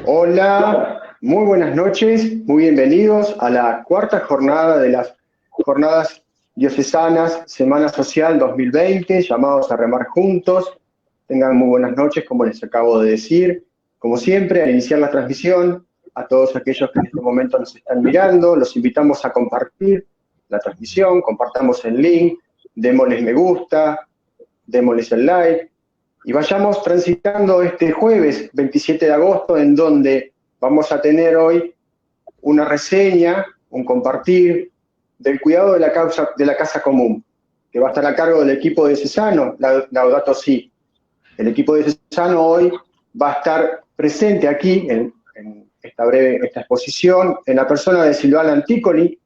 Hola, muy buenas noches, muy bienvenidos a la cuarta jornada de las Jornadas Diocesanas Semana Social 2020, llamados a remar juntos. Tengan muy buenas noches, como les acabo de decir. Como siempre, al iniciar la transmisión, a todos aquellos que en este momento nos están mirando, los invitamos a compartir la transmisión, compartamos el link, démosles me gusta, démosles el like, y vayamos transitando este jueves 27 de agosto, en donde vamos a tener hoy una reseña, un compartir del cuidado de la casa común, que va a estar a cargo del equipo diocesano, Laudato Si. El equipo diocesano hoy va a estar presente aquí en esta exposición, en la persona de Silvana Anticoli,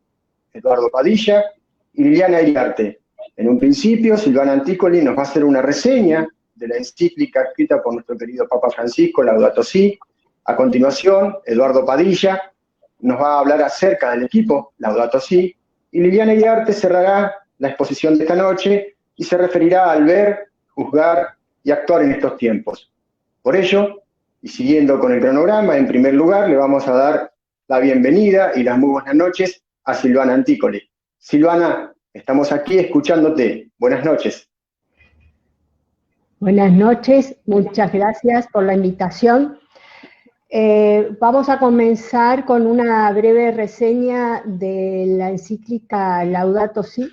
Eduardo Padilla y Liliana Iriarte. En un principio, Silvana Anticoli nos va a hacer una reseña de la encíclica escrita por nuestro querido Papa Francisco, Laudato Si. A continuación, Eduardo Padilla nos va a hablar acerca del equipo Laudato Si, y Liliana Iriarte cerrará la exposición de esta noche y se referirá al ver, juzgar y actuar en estos tiempos. Por ello, y siguiendo con el cronograma, en primer lugar le vamos a dar la bienvenida y las muy buenas noches a Silvana Anticoli. Silvana, estamos aquí escuchándote. Buenas noches. Buenas noches, muchas gracias por la invitación. Vamos a comenzar con una breve reseña de la encíclica Laudato Si,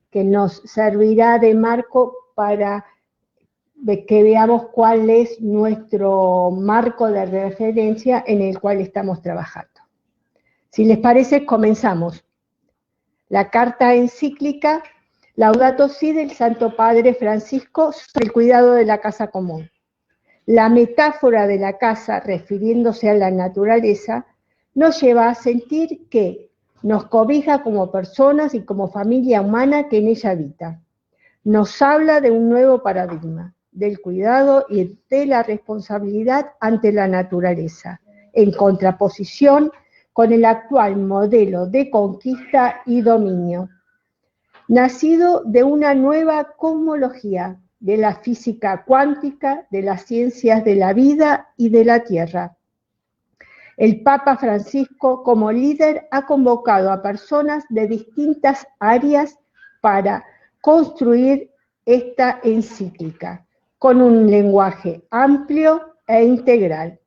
que nos servirá de marco para que veamos cuál es nuestro marco de referencia en el cual estamos trabajando. Si les parece, comenzamos. La carta encíclica Laudato Si del Santo Padre Francisco sobre el cuidado de la casa común. La metáfora de la casa, refiriéndose a la naturaleza, nos lleva a sentir que nos cobija como personas y como familia humana que en ella habita. Nos habla de un nuevo paradigma, del cuidado y de la responsabilidad ante la naturaleza, en contraposición con el actual modelo de conquista y dominio, nacido de una nueva cosmología, de la física cuántica, de las ciencias de la vida y de la tierra. El Papa Francisco, como líder, ha convocado a personas de distintas áreas para construir esta encíclica, con un lenguaje amplio e integral.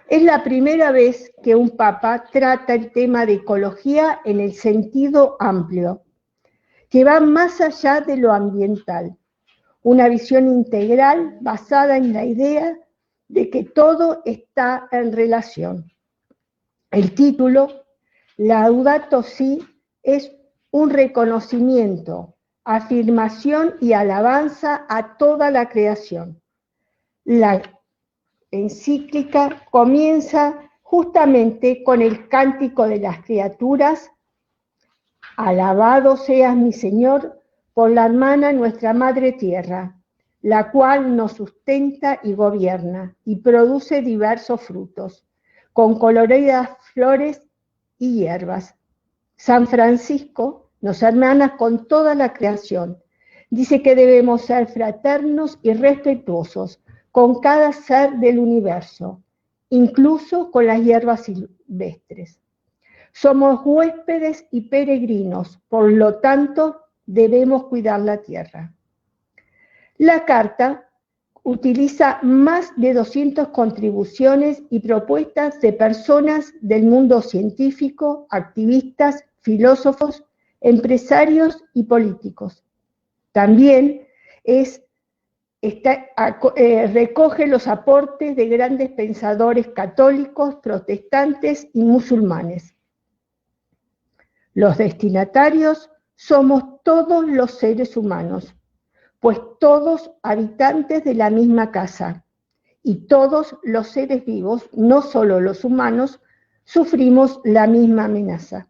Es la primera vez que un Papa trata el tema de ecología en el sentido amplio, que va más allá de lo ambiental, una visión integral basada en la idea de que todo está en relación. El título, Laudato Si, es un reconocimiento, afirmación y alabanza a toda la creación. La encíclica comienza justamente con el cántico de las criaturas: alabado seas mi Señor por la hermana nuestra Madre Tierra, la cual nos sustenta y gobierna y produce diversos frutos, con coloridas flores y hierbas. San Francisco nos hermana con toda la creación. Dice que debemos ser fraternos y respetuosos con cada ser del universo, incluso con las hierbas silvestres. Somos huéspedes y peregrinos, por lo tanto, debemos cuidar la tierra. La carta utiliza más de 200 contribuciones y propuestas de personas del mundo científico, activistas, filósofos, empresarios y políticos. También recoge los aportes de grandes pensadores católicos, protestantes y musulmanes. Los destinatarios somos todos los seres humanos, pues todos habitantes de la misma casa, y todos los seres vivos, no solo los humanos, sufrimos la misma amenaza.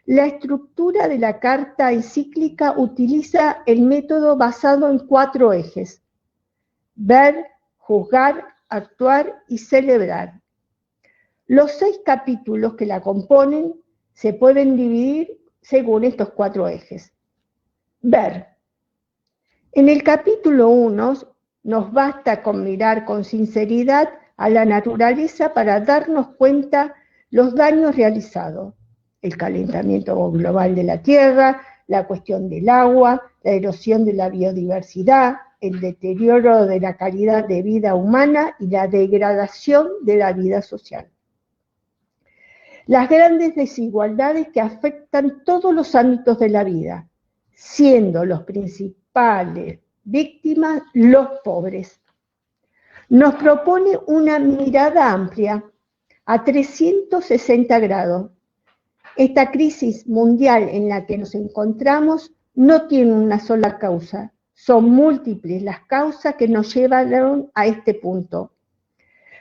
La estructura de la carta encíclica utiliza el método basado en 4 ejes: ver, juzgar, actuar y celebrar. Los 6 capítulos que la componen se pueden dividir según estos 4 ejes. Ver. En el capítulo 1 Nos basta con mirar con sinceridad a la naturaleza para darnos cuenta los daños realizados. El calentamiento global de la Tierra, la cuestión del agua, la erosión de la biodiversidad, el deterioro de la calidad de vida humana y la degradación de la vida social. Las grandes desigualdades que afectan todos los ámbitos de la vida, siendo los principales víctimas los pobres. Nos propone una mirada amplia, a 360 grados. Esta crisis mundial en la que nos encontramos no tiene una sola causa, son múltiples las causas que nos llevaron a este punto.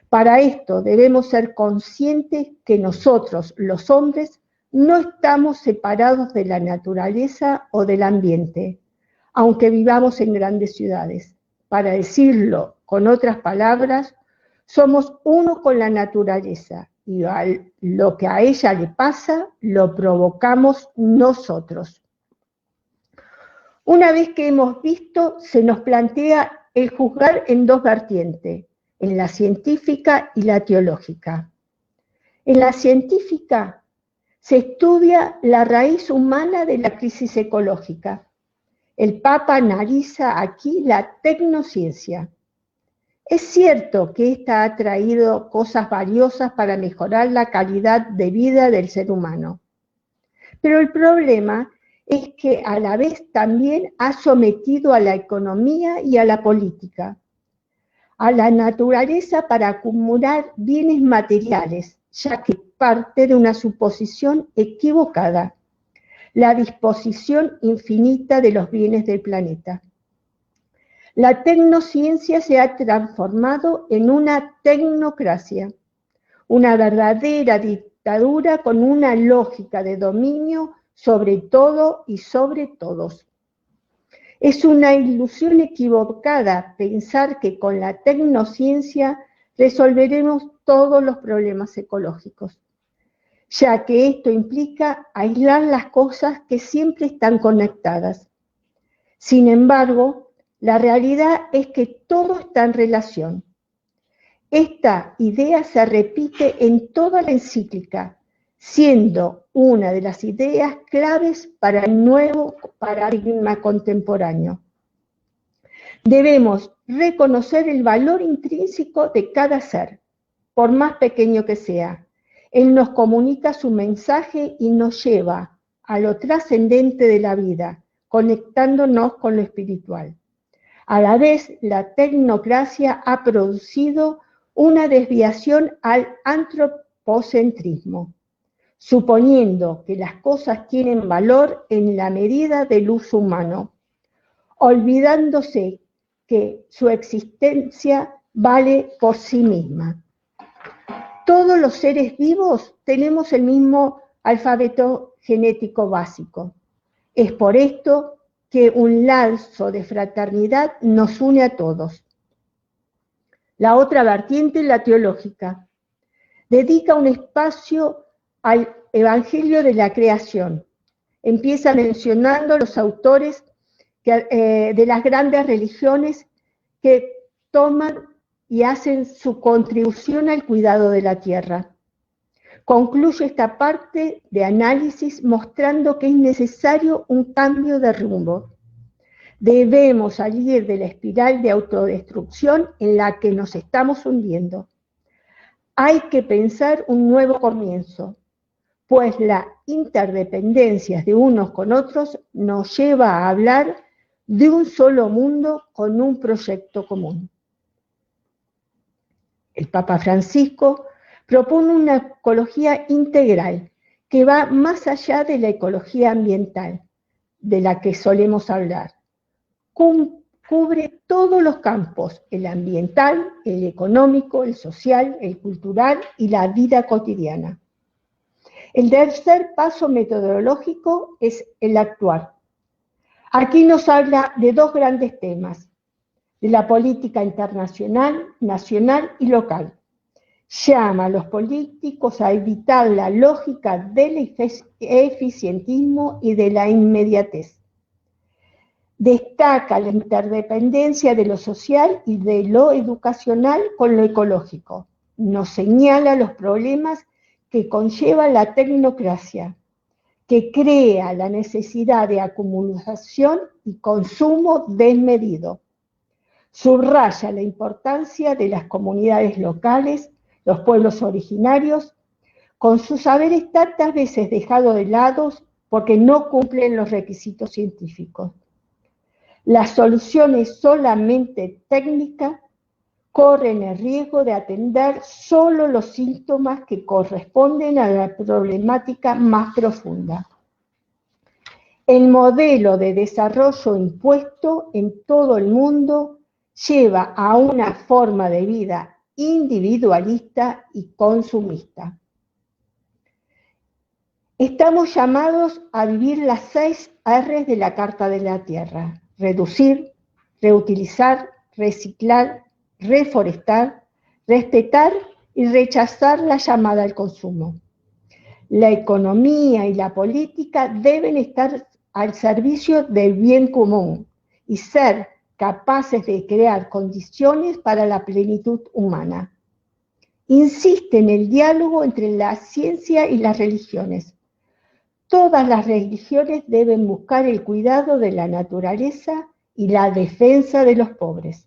Para esto debemos ser conscientes que nosotros, los hombres, no estamos separados de la naturaleza o del ambiente, aunque vivamos en grandes ciudades. Para decirlo con otras palabras, somos uno con la naturaleza y lo que a ella le pasa lo provocamos nosotros. Una vez que hemos visto, se nos plantea el juzgar en dos vertientes, en la científica y la teológica. En la científica se estudia la raíz humana de la crisis ecológica. El Papa analiza aquí la tecnociencia. Es cierto que esta ha traído cosas valiosas para mejorar la calidad de vida del ser humano, pero el problema es que a la vez también ha sometido a la economía y a la política, a la naturaleza para acumular bienes materiales, ya que parte de una suposición equivocada, la disposición infinita de los bienes del planeta. La tecnociencia se ha transformado en una tecnocracia, una verdadera dictadura con una lógica de dominio sobre todo y sobre todos. Es una ilusión equivocada pensar que con la tecnociencia resolveremos todos los problemas ecológicos, ya que esto implica aislar las cosas que siempre están conectadas. Sin embargo, la realidad es que todo está en relación. Esta idea se repite en toda la encíclica, siendo una de las ideas claves para el nuevo paradigma contemporáneo. Debemos reconocer el valor intrínseco de cada ser, por más pequeño que sea. Él nos comunica su mensaje y nos lleva a lo trascendente de la vida, conectándonos con lo espiritual. A la vez, la tecnocracia ha producido una desviación al antropocentrismo, suponiendo que las cosas tienen valor en la medida del uso humano, olvidándose que su existencia vale por sí misma. Todos los seres vivos tenemos el mismo alfabeto genético básico. Es por esto que un lazo de fraternidad nos une a todos. La otra vertiente es la teológica. Dedica un espacio al Evangelio de la creación. Empieza mencionando los autores de las grandes religiones que toman y hacen su contribución al cuidado de la tierra. Concluye esta parte de análisis mostrando que es necesario un cambio de rumbo. Debemos salir de la espiral de autodestrucción en la que nos estamos hundiendo. Hay que pensar un nuevo comienzo, pues la interdependencia de unos con otros nos lleva a hablar de un solo mundo con un proyecto común. El Papa Francisco propone una ecología integral que va más allá de la ecología ambiental, de la que solemos hablar. Cubre todos los campos, el ambiental, el económico, el social, el cultural y la vida cotidiana. El tercer paso metodológico es el actuar. Aquí nos habla de dos grandes temas, de la política internacional, nacional y local. Llama a los políticos a evitar la lógica del eficientismo y de la inmediatez. Destaca la interdependencia de lo social y de lo educacional con lo ecológico. Nos señala los problemas que conlleva la tecnocracia, que crea la necesidad de acumulación y consumo desmedido. Subraya la importancia de las comunidades locales, los pueblos originarios, con sus saberes tantas veces dejados de lado porque no cumplen los requisitos científicos. Las soluciones solamente técnicas corren el riesgo de atender solo los síntomas que corresponden a la problemática más profunda. El modelo de desarrollo impuesto en todo el mundo lleva a una forma de vida individualista y consumista. Estamos llamados a vivir las 6 R's de la Carta de la Tierra: reducir, reutilizar, reciclar, reforestar, respetar y rechazar la llamada al consumo. La economía y la política deben estar al servicio del bien común y ser capaces de crear condiciones para la plenitud humana. Insiste en el diálogo entre la ciencia y las religiones. Todas las religiones deben buscar el cuidado de la naturaleza y la defensa de los pobres.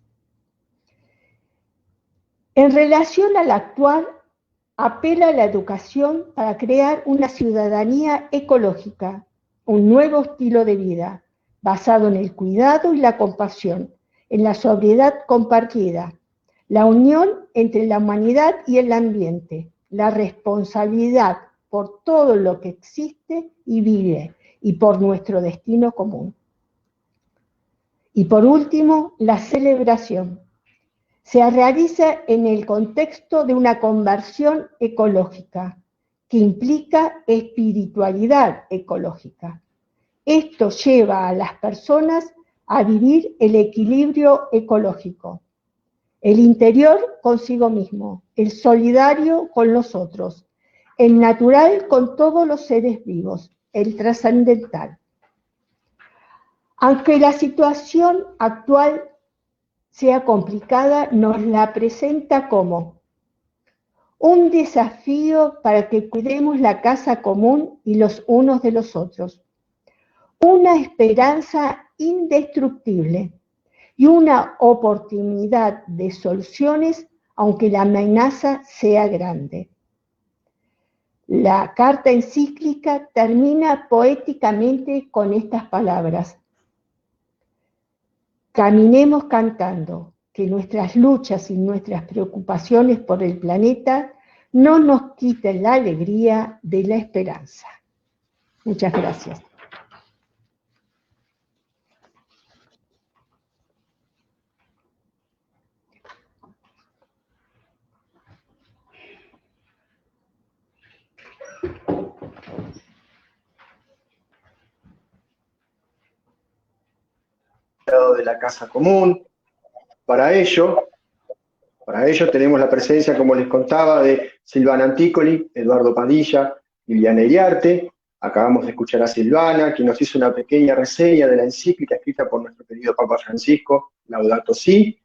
En relación al actual, apela a la educación para crear una ciudadanía ecológica, un nuevo estilo de vida, basado en el cuidado y la compasión, en la sobriedad compartida, la unión entre la humanidad y el ambiente, la responsabilidad por todo lo que existe y vive, y por nuestro destino común. Y por último, la celebración. Se realiza en el contexto de una conversión ecológica, que implica espiritualidad ecológica. Esto lleva a las personas a vivir el equilibrio ecológico, el interior consigo mismo, el solidario con los otros, el natural con todos los seres vivos, el trascendental. Aunque la situación actual sea complicada, nos la presenta como un desafío para que cuidemos la casa común y los unos de los otros, una esperanza indestructible y una oportunidad de soluciones aunque la amenaza sea grande. La carta encíclica termina poéticamente con estas palabras: caminemos cantando, que nuestras luchas y nuestras preocupaciones por el planeta no nos quiten la alegría de la esperanza. Muchas gracias. De la casa común. Para ello tenemos la presencia, como les contaba, de Silvana Anticoli, Eduardo Padilla, Liliana Iriarte. Acabamos de escuchar a Silvana, que nos hizo una pequeña reseña de la encíclica escrita por nuestro querido Papa Francisco, Laudato Si,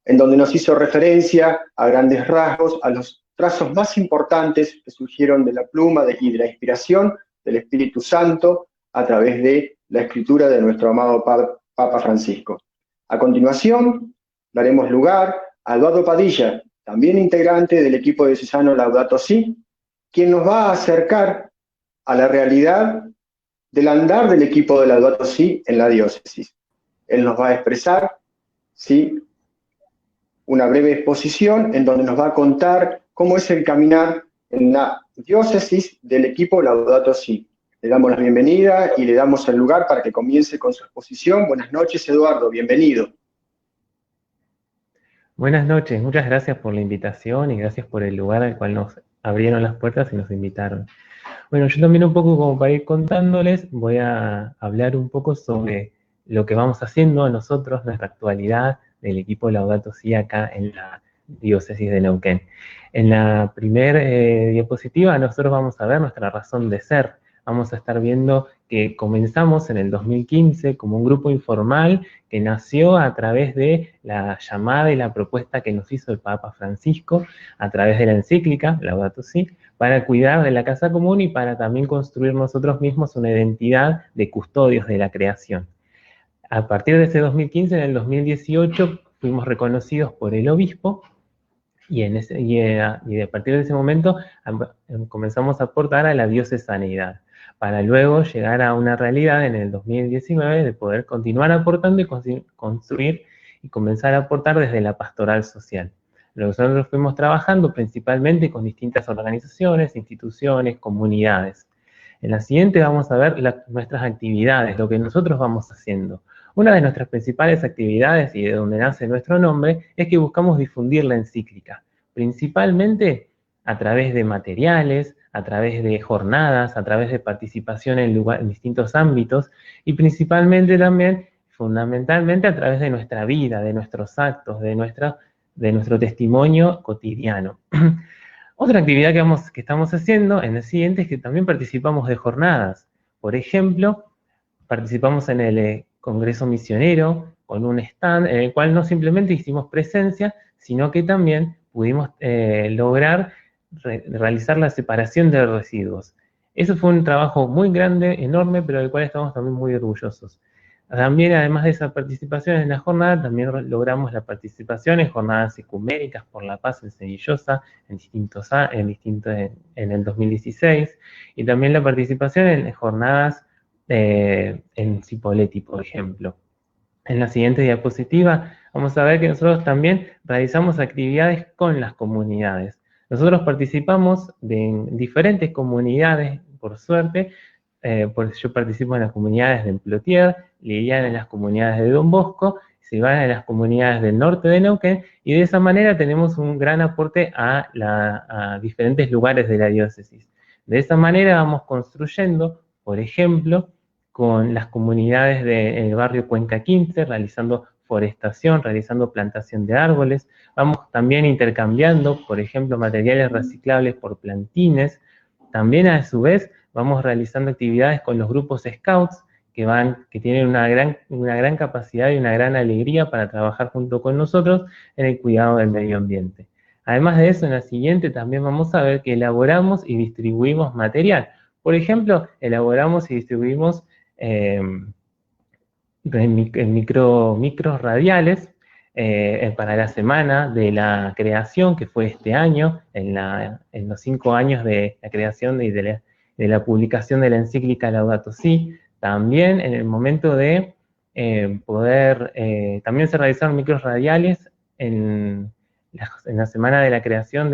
en donde nos hizo referencia a grandes rasgos a los trazos más importantes que surgieron de la pluma y de la inspiración del Espíritu Santo a través de la escritura de nuestro amado Papa Francisco. A continuación, daremos lugar a Eduardo Padilla, también integrante del equipo diocesano Laudato Si, quien nos va a acercar a la realidad del andar del equipo de Laudato Si en la diócesis. Él nos va a expresar, ¿sí?, una breve exposición en donde nos va a contar cómo es el caminar en la diócesis del equipo Laudato Si. Le damos la bienvenida y le damos el lugar para que comience con su exposición. Buenas noches, Eduardo, bienvenido. Buenas noches, muchas gracias por la invitación y gracias por el lugar al cual nos abrieron las puertas y nos invitaron. Bueno, yo también un poco como para ir contándoles, voy a hablar un poco sobre lo que vamos haciendo nosotros, nuestra actualidad del equipo Laudato Si acá en la diócesis de Neuquén. En la primera diapositiva nosotros vamos a ver nuestra razón de ser. Vamos a estar viendo que comenzamos en el 2015 como un grupo informal que nació a través de la llamada y la propuesta que nos hizo el Papa Francisco, a través de la encíclica Laudato Si, para cuidar de la casa común y para también construir nosotros mismos una identidad de custodios de la creación. A partir de ese 2015, en el 2018, fuimos reconocidos por el obispo y a partir de ese momento comenzamos a aportar a la diocesanidad, para luego llegar a una realidad en el 2019 de poder continuar aportando y construir y comenzar a aportar desde la pastoral social. Nosotros fuimos trabajando principalmente con distintas organizaciones, instituciones, comunidades. En la siguiente vamos a ver nuestras actividades, lo que nosotros vamos haciendo. Una de nuestras principales actividades, y de donde nace nuestro nombre, es que buscamos difundir la encíclica, principalmente a través de materiales, a través de jornadas, a través de participación en distintos ámbitos, y principalmente también, fundamentalmente, a través de nuestra vida, de nuestros actos, de nuestro testimonio cotidiano. Otra actividad que estamos haciendo en el siguiente es que también participamos de jornadas. Por ejemplo, participamos en el Congreso Misionero con un stand en el cual no simplemente hicimos presencia, sino que también pudimos lograr realizar la separación de residuos. Eso fue un trabajo muy grande, enorme, pero del cual estamos también muy orgullosos. También, además de esa participación en la jornada, también logramos la participación en jornadas ecuménicas por la paz en Senillosa en el 2016, y también la participación en jornadas en Cipolletti, por ejemplo. En la siguiente diapositiva vamos a ver que nosotros también realizamos actividades con las comunidades. Nosotros participamos de diferentes comunidades, por suerte. Yo participo en las comunidades de Plotier, Liliana en las comunidades de Don Bosco, Silvana en las comunidades del norte de Neuquén, y de esa manera tenemos un gran aporte a diferentes lugares de la diócesis. De esa manera vamos construyendo, por ejemplo, con las comunidades del barrio Cuenca 15, realizando forestación, realizando plantación de árboles. Vamos también intercambiando, por ejemplo, materiales reciclables por plantines. También, a su vez, vamos realizando actividades con los grupos Scouts, que tienen una gran capacidad y una gran alegría para trabajar junto con nosotros en el cuidado del medio ambiente. Además de eso, en la siguiente también vamos a ver que elaboramos y distribuimos material. Por ejemplo, elaboramos y distribuimos micros radiales para la semana de la creación, que fue este año, en los 5 años de la creación y de la publicación de la encíclica Laudato Si. También en el momento de también se realizaron micros radiales en la semana de la creación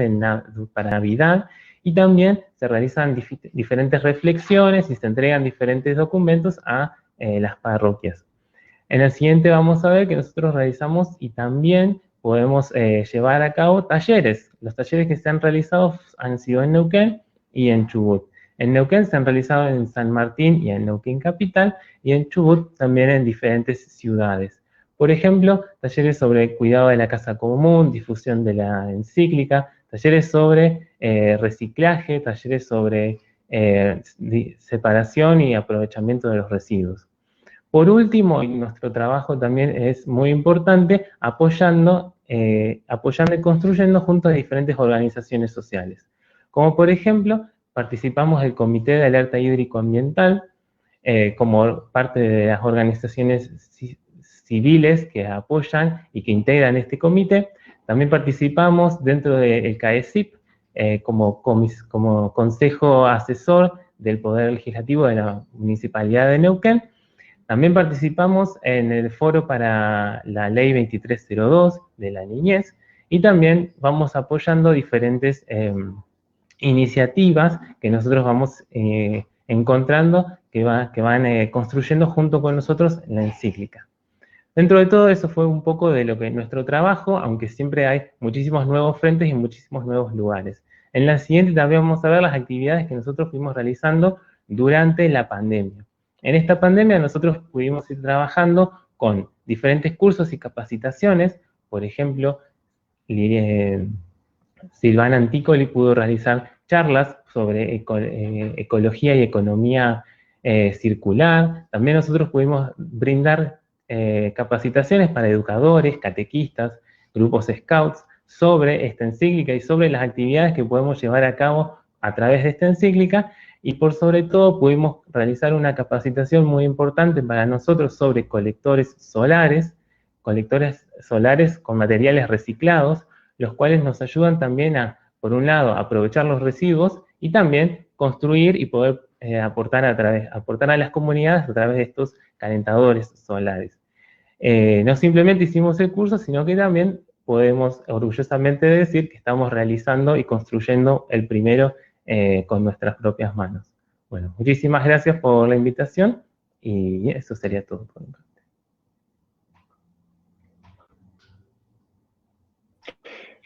para Navidad, y también se realizan diferentes reflexiones y se entregan diferentes documentos a las parroquias. En el siguiente vamos a ver que nosotros realizamos y también podemos llevar a cabo talleres. Los talleres que se han realizado han sido en Neuquén y en Chubut. En Neuquén se han realizado en San Martín y en Neuquén Capital, y en Chubut también en diferentes ciudades. Por ejemplo, talleres sobre el cuidado de la casa común, difusión de la encíclica, talleres sobre reciclaje, talleres sobre separación y aprovechamiento de los residuos. Por último, y nuestro trabajo también es muy importante, apoyando y construyendo junto a diferentes organizaciones sociales. Como por ejemplo, participamos del Comité de Alerta Hídrico Ambiental, como parte de las organizaciones civiles que apoyan y que integran este comité. También participamos dentro del CAECIP, como consejo asesor del Poder Legislativo de la Municipalidad de Neuquén. También participamos en el foro para la Ley 2302 de la niñez, y también vamos apoyando diferentes iniciativas que nosotros vamos encontrando que van construyendo junto con nosotros la encíclica. Dentro de todo eso fue un poco de lo que es nuestro trabajo, aunque siempre hay muchísimos nuevos frentes y muchísimos nuevos lugares. En la siguiente también vamos a ver las actividades que nosotros fuimos realizando durante la pandemia. En esta pandemia nosotros pudimos ir trabajando con diferentes cursos y capacitaciones. Por ejemplo, Silvana Anticoli pudo realizar charlas sobre ecología y economía circular. También nosotros pudimos brindar capacitaciones para educadores, catequistas, grupos scouts, sobre esta encíclica y sobre las actividades que podemos llevar a cabo a través de esta encíclica, y por sobre todo pudimos realizar una capacitación muy importante para nosotros sobre colectores solares con materiales reciclados, los cuales nos ayudan también a, por un lado, aprovechar los residuos y también construir y poder aportar a las comunidades a través de estos calentadores solares. No simplemente hicimos el curso, sino que también podemos orgullosamente decir que estamos realizando y construyendo el primero con nuestras propias manos. Bueno, muchísimas gracias por la invitación y eso sería todo por mi parte.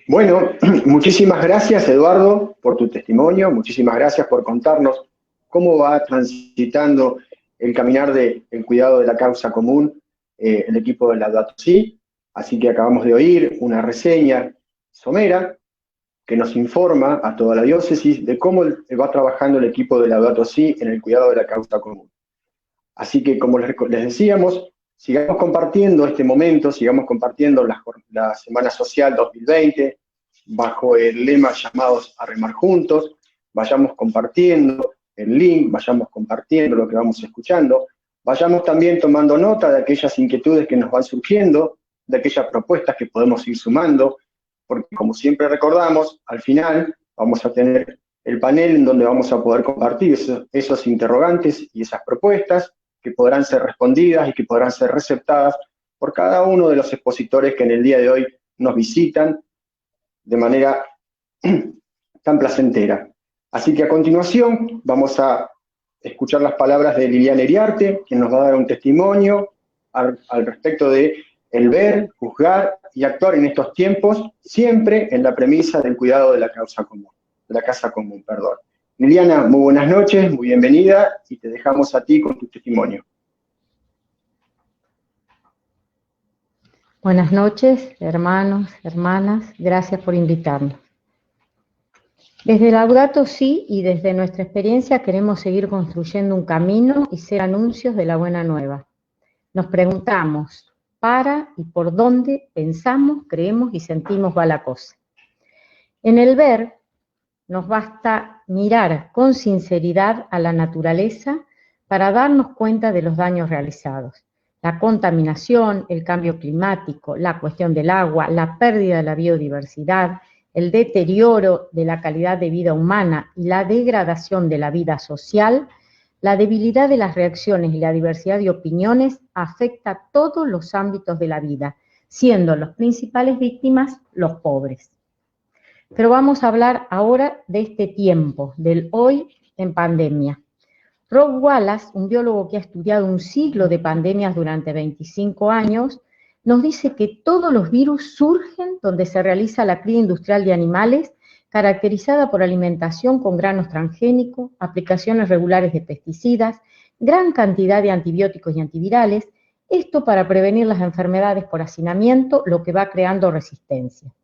Bueno, muchísimas gracias, Eduardo, por tu testimonio. Muchísimas gracias por contarnos cómo va transitando el caminar del cuidado de la causa común el equipo de Laudato Si. Así que acabamos de oír una reseña somera que nos informa a toda la diócesis de cómo va trabajando el equipo de Laudato Si en el cuidado de la causa común. Así que, como les decíamos, sigamos compartiendo este momento, sigamos compartiendo la Semana Social 2020, bajo el lema llamados a remar juntos, vayamos compartiendo el link, vayamos compartiendo lo que vamos escuchando, vayamos también tomando nota de aquellas inquietudes que nos van surgiendo, de aquellas propuestas que podemos ir sumando, porque como siempre recordamos, al final vamos a tener el panel en donde vamos a poder compartir esos interrogantes y esas propuestas que podrán ser respondidas y que podrán ser receptadas por cada uno de los expositores que en el día de hoy nos visitan de manera tan placentera. Así que a continuación vamos a escuchar las palabras de Liliana Iriarte, quien nos va a dar un testimonio al respecto de el ver, juzgar y actuar en estos tiempos, siempre en la premisa del cuidado de la causa común, de la casa común, perdón. Liliana, muy buenas noches, muy bienvenida, y te dejamos a ti con tu testimonio. Buenas noches, hermanos, hermanas, gracias por invitarnos. Desde Laudato Si y desde nuestra experiencia queremos seguir construyendo un camino y ser anuncios de la buena nueva. Nos preguntamos, ¿para y por dónde pensamos, creemos y sentimos va la cosa? En el ver, nos basta mirar con sinceridad a la naturaleza para darnos cuenta de los daños realizados. La contaminación, el cambio climático, la cuestión del agua, la pérdida de la biodiversidad, el deterioro de la calidad de vida humana y la degradación de la vida social, la debilidad de las reacciones y la diversidad de opiniones afecta a todos los ámbitos de la vida, siendo las principales víctimas los pobres. Pero vamos a hablar ahora de este tiempo, del hoy en pandemia. Rob Wallace, un biólogo que ha estudiado un siglo de pandemias durante 25 años, nos dice que todos los virus surgen donde se realiza la cría industrial de animales, caracterizada por alimentación con granos transgénicos, aplicaciones regulares de pesticidas, gran cantidad de antibióticos y antivirales, esto para prevenir las enfermedades por hacinamiento, lo que va creando resistencia.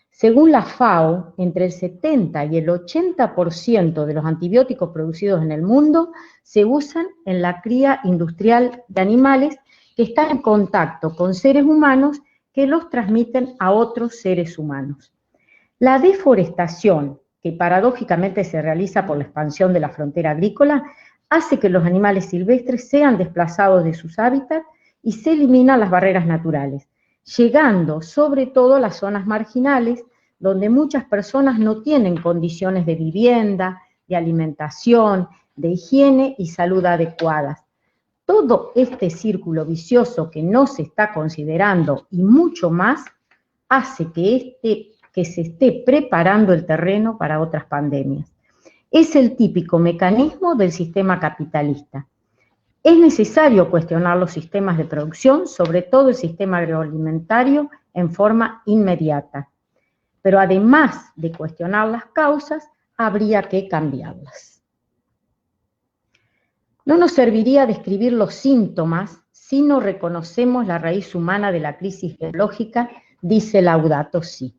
Según la FAO, entre el 70 y el 80% de los antibióticos producidos en el mundo se usan en la cría industrial de animales que están en contacto con seres humanos que los transmiten a otros seres humanos. La deforestación, que paradójicamente se realiza por la expansión de la frontera agrícola, hace que los animales silvestres sean desplazados de sus hábitats y se eliminan las barreras naturales, llegando sobre todo a las zonas marginales, donde muchas personas no tienen condiciones de vivienda, de alimentación, de higiene y salud adecuadas. Todo este círculo vicioso que no se está considerando y mucho más hace que se esté preparando el terreno para otras pandemias. Es el típico mecanismo del sistema capitalista. Es necesario cuestionar los sistemas de producción, sobre todo el sistema agroalimentario, en forma inmediata. Pero además de cuestionar las causas, habría que cambiarlas. No nos serviría describir los síntomas si no reconocemos la raíz humana de la crisis biológica, dice Laudato Si.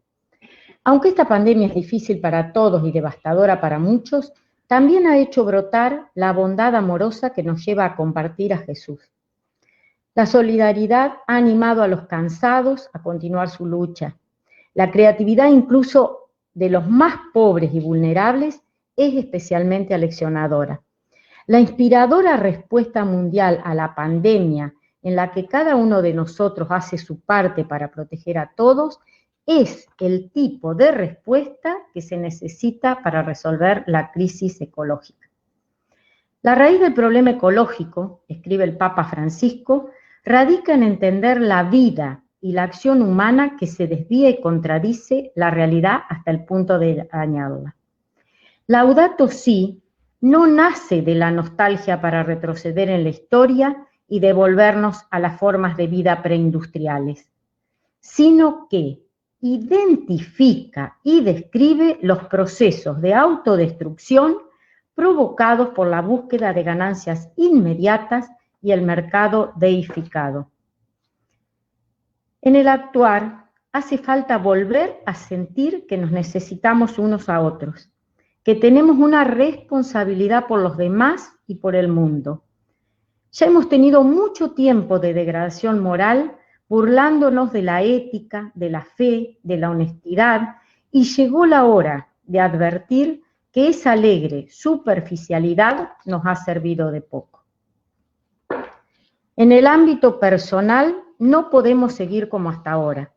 Aunque esta pandemia es difícil para todos y devastadora para muchos, también ha hecho brotar la bondad amorosa que nos lleva a compartir a Jesús. La solidaridad ha animado a los cansados a continuar su lucha. La creatividad incluso de los más pobres y vulnerables es especialmente aleccionadora. La inspiradora respuesta mundial a la pandemia, en la que cada uno de nosotros hace su parte para proteger a todos, es el tipo de respuesta que se necesita para resolver la crisis ecológica. La raíz del problema ecológico, escribe el Papa Francisco, radica en entender la vida y la acción humana que se desvía y contradice la realidad hasta el punto de dañarla. Laudato Si no nace de la nostalgia para retroceder en la historia y devolvernos a las formas de vida preindustriales, sino que identifica y describe los procesos de autodestrucción provocados por la búsqueda de ganancias inmediatas y el mercado deificado. En el actuar hace falta volver a sentir que nos necesitamos unos a otros, que tenemos una responsabilidad por los demás y por el mundo. Ya hemos tenido mucho tiempo de degradación moral burlándonos de la ética, de la fe, de la honestidad, y llegó la hora de advertir que esa alegre superficialidad nos ha servido de poco. En el ámbito personal no podemos seguir como hasta ahora.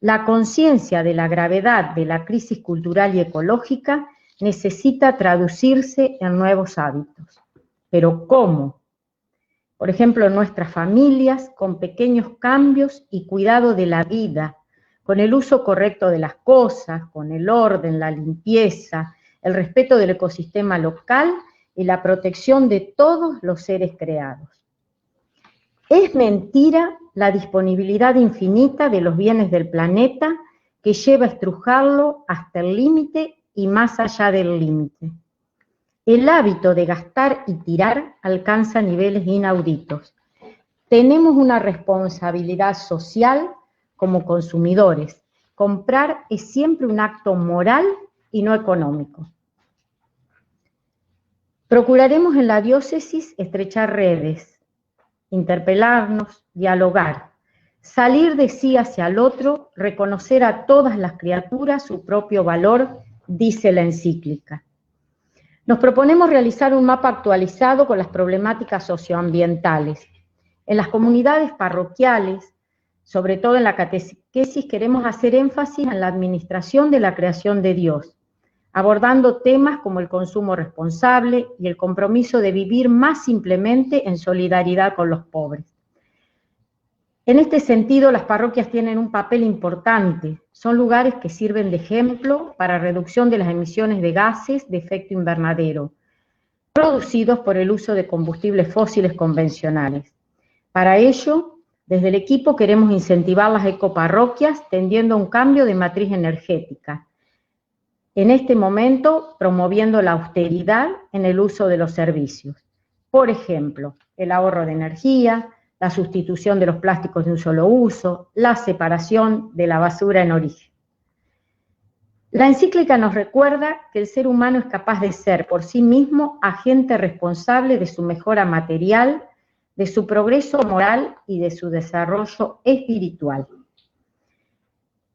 La conciencia de la gravedad de la crisis cultural y ecológica necesita traducirse en nuevos hábitos. ¿Pero cómo? Por ejemplo, en nuestras familias, con pequeños cambios y cuidado de la vida, con el uso correcto de las cosas, con el orden, la limpieza, el respeto del ecosistema local y la protección de todos los seres creados. Es mentira la disponibilidad infinita de los bienes del planeta que lleva a estrujarlo hasta el límite y más allá del límite. El hábito de gastar y tirar alcanza niveles inauditos. Tenemos una responsabilidad social como consumidores. Comprar es siempre un acto moral y no económico. Procuraremos en la diócesis estrechar redes, interpelarnos, dialogar, salir de sí hacia el otro, reconocer a todas las criaturas su propio valor, dice la encíclica. Nos proponemos realizar un mapa actualizado con las problemáticas socioambientales. En las comunidades parroquiales, sobre todo en la catequesis, queremos hacer énfasis en la administración de la creación de Dios, abordando temas como el consumo responsable y el compromiso de vivir más simplemente en solidaridad con los pobres. En este sentido, las parroquias tienen un papel importante. Son lugares que sirven de ejemplo para reducción de las emisiones de gases de efecto invernadero, producidos por el uso de combustibles fósiles convencionales. Para ello, desde el equipo queremos incentivar las ecoparroquias tendiendo a un cambio de matriz energética. En este momento, promoviendo la austeridad en el uso de los servicios. Por ejemplo, el ahorro de energía, la sustitución de los plásticos de un solo uso, la separación de la basura en origen. La encíclica nos recuerda que el ser humano es capaz de ser por sí mismo agente responsable de su mejora material, de su progreso moral y de su desarrollo espiritual.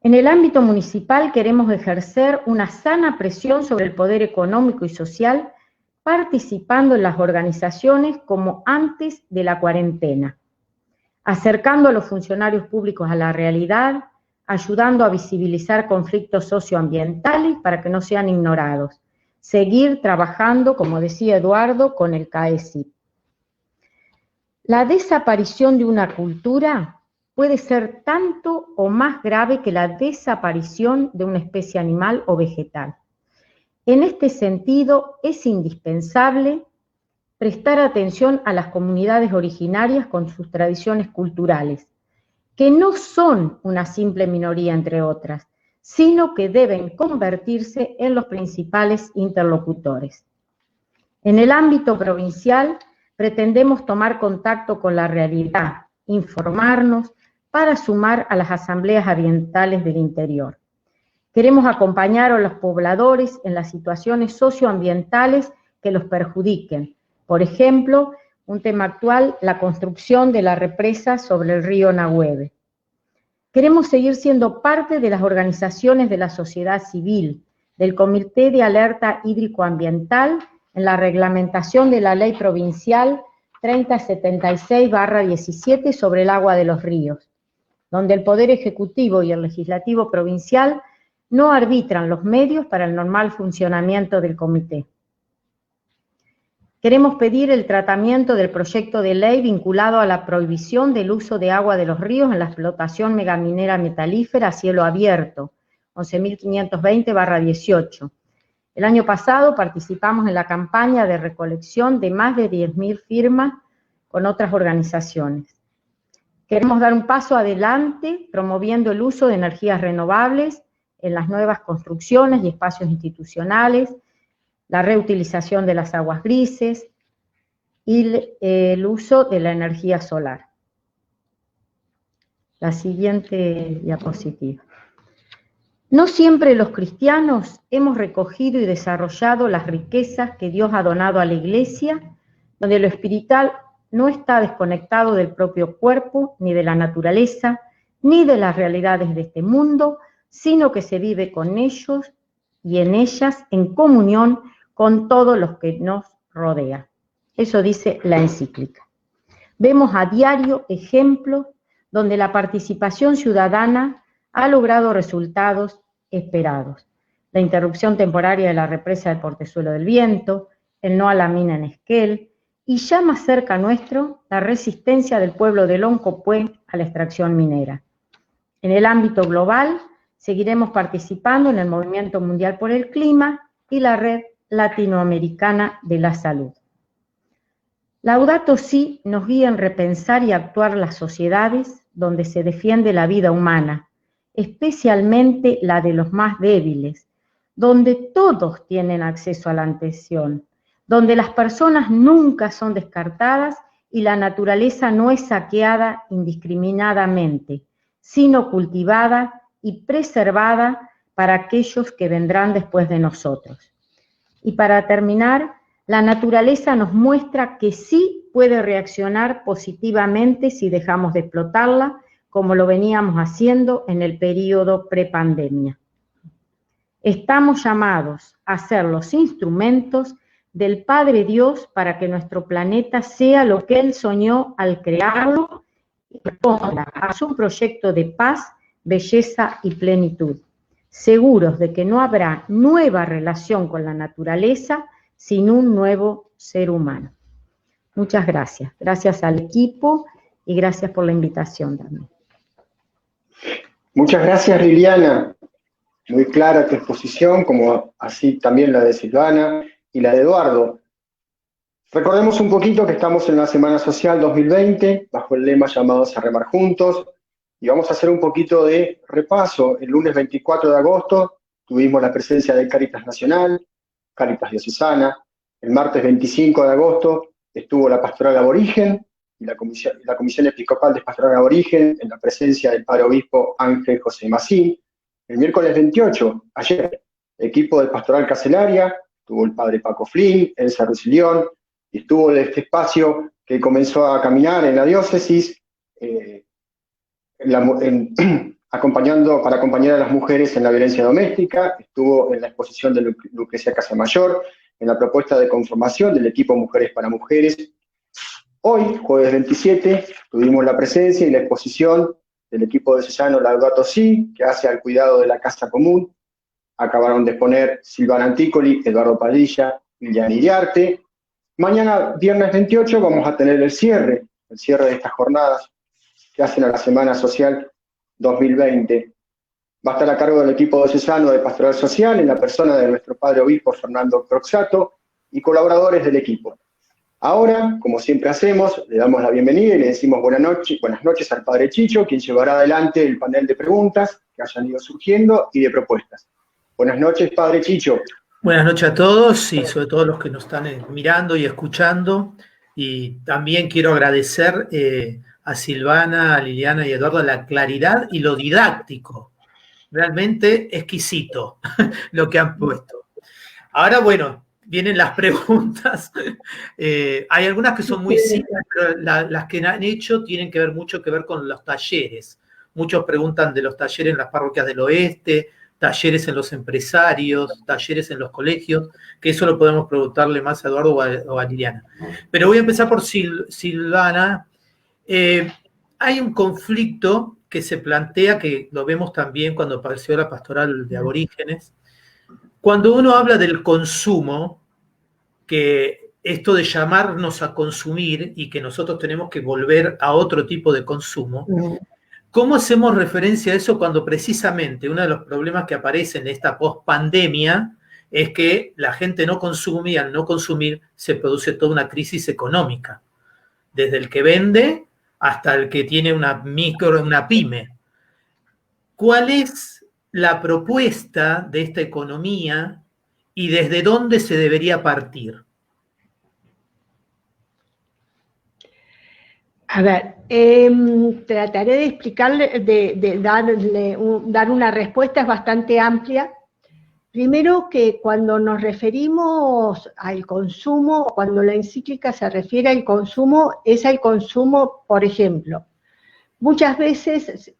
En el ámbito municipal queremos ejercer una sana presión sobre el poder económico y social, participando en las organizaciones como antes de la cuarentena, acercando a los funcionarios públicos a la realidad, ayudando a visibilizar conflictos socioambientales para que no sean ignorados. Seguir trabajando, como decía Eduardo, con el CAECI. La desaparición de una cultura puede ser tanto o más grave que la desaparición de una especie animal o vegetal. En este sentido, es indispensable prestar atención a las comunidades originarias con sus tradiciones culturales, que no son una simple minoría entre otras, sino que deben convertirse en los principales interlocutores. En el ámbito provincial, pretendemos tomar contacto con la realidad, informarnos, para sumar a las asambleas ambientales del interior. Queremos acompañar a los pobladores en las situaciones socioambientales que los perjudiquen. Por ejemplo, un tema actual, la construcción de la represa sobre el río Nahueve. Queremos seguir siendo parte de las organizaciones de la sociedad civil, del Comité de Alerta Hídrico-Ambiental, en la reglamentación de la Ley Provincial 3076/17 sobre el agua de los ríos, donde el Poder Ejecutivo y el Legislativo Provincial no arbitran los medios para el normal funcionamiento del comité. Queremos pedir el tratamiento del proyecto de ley vinculado a la prohibición del uso de agua de los ríos en la explotación megaminera metalífera a cielo abierto, 11.520/18. El año pasado participamos en la campaña de recolección de más de 10.000 firmas con otras organizaciones. Queremos dar un paso adelante promoviendo el uso de energías renovables en las nuevas construcciones y espacios institucionales, la reutilización de las aguas grises y el uso de la energía solar. La siguiente diapositiva. No siempre los cristianos hemos recogido y desarrollado las riquezas que Dios ha donado a la Iglesia, donde lo espiritual no está desconectado del propio cuerpo, ni de la naturaleza, ni de las realidades de este mundo, sino que se vive con ellos y en ellas en comunión con todos los que nos rodean. Eso dice la encíclica. Vemos a diario ejemplos donde la participación ciudadana ha logrado resultados esperados. La interrupción temporaria de la represa del Portezuelo del Viento, el no a la mina en Esquel, y ya más cerca nuestro, la resistencia del pueblo de Loncopué a la extracción minera. En el ámbito global, seguiremos participando en el Movimiento Mundial por el Clima y la Red Latinoamericana de la Salud. Laudato Si nos guía en repensar y actuar las sociedades donde se defiende la vida humana, especialmente la de los más débiles, donde todos tienen acceso a la atención, donde las personas nunca son descartadas y la naturaleza no es saqueada indiscriminadamente, sino cultivada y preservada para aquellos que vendrán después de nosotros. Y para terminar, la naturaleza nos muestra que sí puede reaccionar positivamente si dejamos de explotarla, como lo veníamos haciendo en el periodo prepandemia. Estamos llamados a ser los instrumentos del Padre Dios para que nuestro planeta sea lo que Él soñó al crearlo y responda a su proyecto de paz, belleza y plenitud, seguros de que no habrá nueva relación con la naturaleza sin un nuevo ser humano. Muchas gracias. Gracias al equipo y gracias por la invitación también. Muchas gracias, Liliana. Muy clara tu exposición, como así también la de Silvana y la de Eduardo. Recordemos un poquito que estamos en la Semana Social 2020, bajo el lema llamados a remar juntos, y vamos a hacer un poquito de repaso. El lunes 24 de agosto tuvimos la presencia de Cáritas Nacional, Cáritas Diocesana. El martes 25 de agosto estuvo la Pastoral Aborigen y la Comisión Episcopal de Pastoral Aborigen en la presencia del Padre Obispo Ángel José Macín. El miércoles 28, ayer, equipo de Pastoral Carcelaria, estuvo el Padre Paco Flynn, Elsa Rusilión, y estuvo este espacio que comenzó a caminar en la diócesis, para acompañar a las mujeres en la violencia doméstica. Estuvo en la exposición de Lucrecia Casamayor, en la propuesta de conformación del equipo Mujeres para Mujeres. Hoy, jueves 27, tuvimos la presencia y la exposición del equipo diocesano Laudato Si, que hace al cuidado de la casa común. Acabaron de exponer Silvana Anticoli, Eduardo Padilla, Liliana Iriarte. Mañana, viernes 28, vamos a tener el cierre de estas jornadas que hacen a la Semana Social 2020. Va a estar a cargo del equipo diocesano de Pastoral Social, en la persona de nuestro Padre Obispo Fernando Proxato, y colaboradores del equipo. Ahora, como siempre hacemos, le damos la bienvenida y le decimos buenas noches al Padre Chicho, quien llevará adelante el panel de preguntas que hayan ido surgiendo y de propuestas. Buenas noches, Padre Chicho. Buenas noches a todos y sobre todo los que nos están mirando y escuchando. Y también quiero agradecer a Silvana, a Liliana y a Eduardo la claridad y lo didáctico. Realmente exquisito lo que han puesto. Ahora, bueno, vienen las preguntas. Hay algunas que son muy simples, pero las que han hecho tienen que ver mucho que ver con los talleres. Muchos preguntan de los talleres en las parroquias del oeste, talleres en los empresarios, talleres en los colegios, que eso lo podemos preguntarle más a Eduardo o a Liliana. Pero voy a empezar por Silvana. Hay un conflicto que se plantea, que lo vemos también cuando apareció la pastoral de aborígenes. Cuando uno habla del consumo, que esto de llamarnos a consumir y que nosotros tenemos que volver a otro tipo de consumo, ¿cómo hacemos referencia a eso cuando precisamente uno de los problemas que aparece en esta post-pandemia es que la gente no consume y al no consumir se produce toda una crisis económica? Desde el que vende hasta el que tiene una pyme. ¿Cuál es la propuesta de esta economía y desde dónde se debería partir? A ver, trataré de explicarle, de dar una respuesta bastante amplia. Primero, que cuando nos referimos al consumo, cuando la encíclica se refiere al consumo, es al consumo, por ejemplo. Muchas veces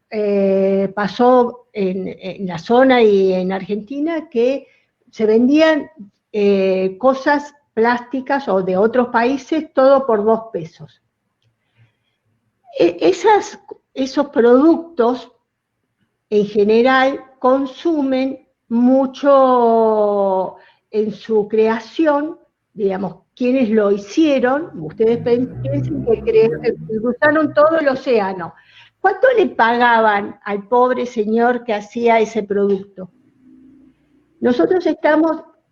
pasó en la zona y en Argentina que se vendían cosas plásticas o de otros países, todo por 2 pesos. Esos productos en general consumen mucho en su creación, digamos, quienes lo hicieron. Ustedes piensen que cruzaron todo el océano. ¿Cuánto le pagaban al pobre señor que hacía ese producto? Nosotros